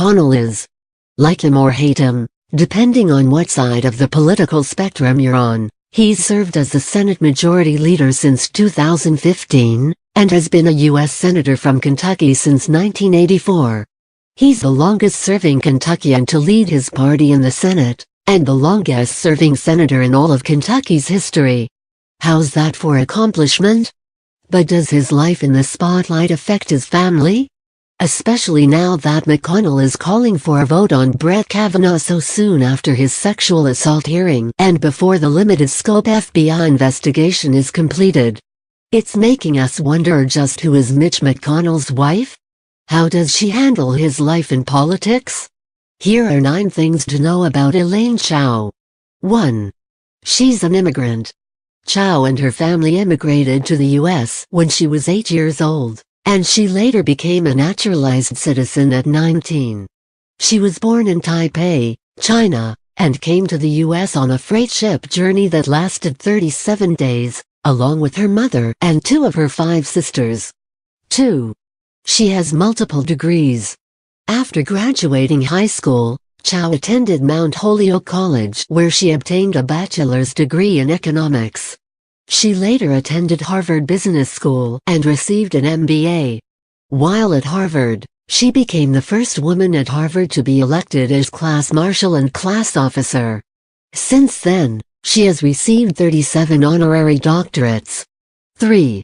McConnell is. Like him or hate him, depending on what side of the political spectrum you're on, he's served as the Senate Majority Leader since 2015, and has been a U.S. Senator from Kentucky since 1984. He's the longest-serving Kentuckian to lead his party in the Senate, and the longest-serving senator in all of Kentucky's history. How's that for accomplishment? But does his life in the spotlight affect his family? Especially now that McConnell is calling for a vote on Brett Kavanaugh so soon after his sexual assault hearing and before the limited-scope FBI investigation is completed. It's making us wonder just who is Mitch McConnell's wife? How does she handle his life in politics? Here are 9 things to know about Elaine Chao. 1. She's an immigrant. Chao and her family immigrated to the U.S. when she was 8 years old, and she later became a naturalized citizen at 19. She was born in Taipei, China, and came to the U.S. on a freight ship journey that lasted 37 days, along with her mother and 2 of her 5 sisters. 2. She has multiple degrees. After graduating high school, Chao attended Mount Holyoke College where she obtained a bachelor's degree in economics. She later attended Harvard Business School and received an MBA. While at Harvard, she became the first woman at Harvard to be elected as class marshal and class officer. Since then, she has received 37 honorary doctorates. 3.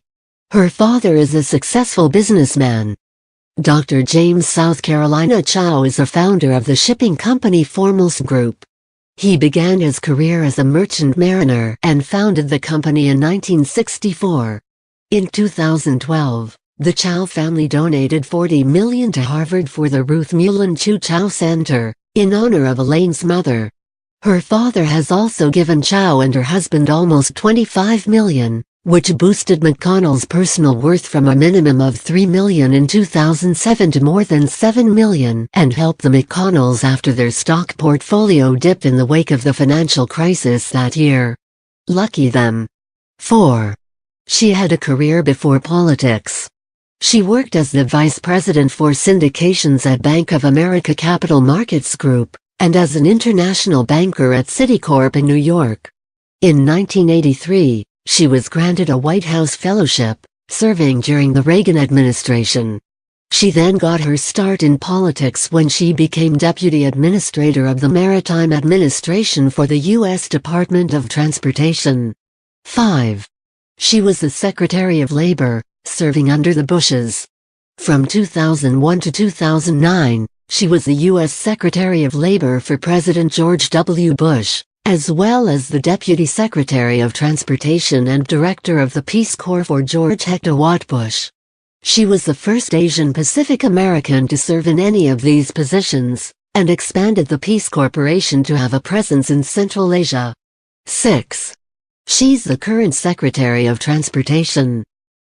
Her father is a successful businessman. Dr. James South Carolina Chao is a founder of the shipping company Foremost Group. He began his career as a merchant mariner and founded the company in 1964. In 2012, the Chao family donated $40 million to Harvard for the Ruth Mullen Chu Chao Center, in honor of Elaine's mother. Her father has also given Chao and her husband almost $25 million, which boosted McConnell's personal worth from a minimum of $3 million in 2007 to more than $7 million, and helped the McConnells after their stock portfolio dipped in the wake of the financial crisis that year. Lucky them. 4. She had a career before politics. She worked as the vice president for syndications at Bank of America Capital Markets Group, and as an international banker at Citicorp in New York. In 1983, she was granted a White House fellowship, serving during the Reagan administration. She then got her start in politics when she became Deputy Administrator of the Maritime Administration for the U.S. Department of Transportation. 5. She was the Secretary of Labor, serving under the Bushes. From 2001 to 2009, she was the U.S. Secretary of Labor for President George W. Bush, as well as the Deputy Secretary of Transportation and Director of the Peace Corps for George Hector Watt Bush. She was the first Asian Pacific American to serve in any of these positions, and expanded the Peace Corporation to have a presence in Central Asia. 6. She's the current Secretary of Transportation.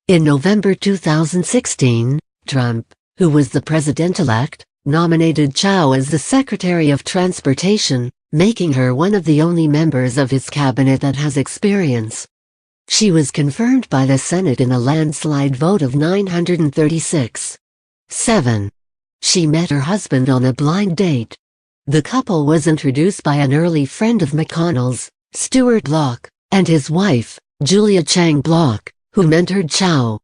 In November 2016, Trump, who was the president-elect, nominated Chao as the Secretary of Transportation, making her one of the only members of his cabinet that has experience. She was confirmed by the Senate in a landslide vote of 936. 7. She met her husband on a blind date. The couple was introduced by an early friend of McConnell's, Stuart Block, and his wife, Julia Chang Block, who mentored Chao.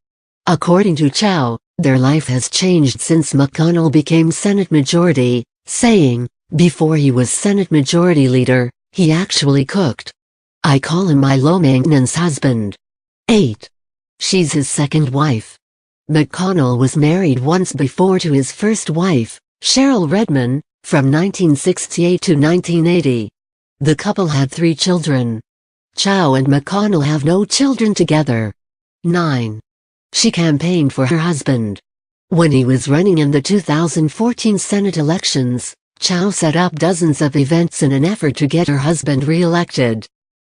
According to Chao, their life has changed since McConnell became Senate Majority, saying, "Before he was Senate Majority Leader, he actually cooked. I call him my low-maintenance husband." 8. She's his second wife. McConnell was married once before to his first wife, Cheryl Redman, from 1968 to 1980. The couple had 3 children. Chao and McConnell have no children together. 9. She campaigned for her husband. When he was running in the 2014 Senate elections, Chao set up dozens of events in an effort to get her husband re-elected.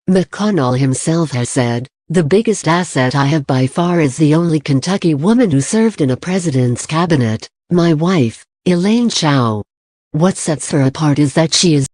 McConnell himself has said, "The biggest asset I have by far is the only Kentucky woman who served in a president's cabinet, my wife, Elaine Chao. What sets her apart is that she is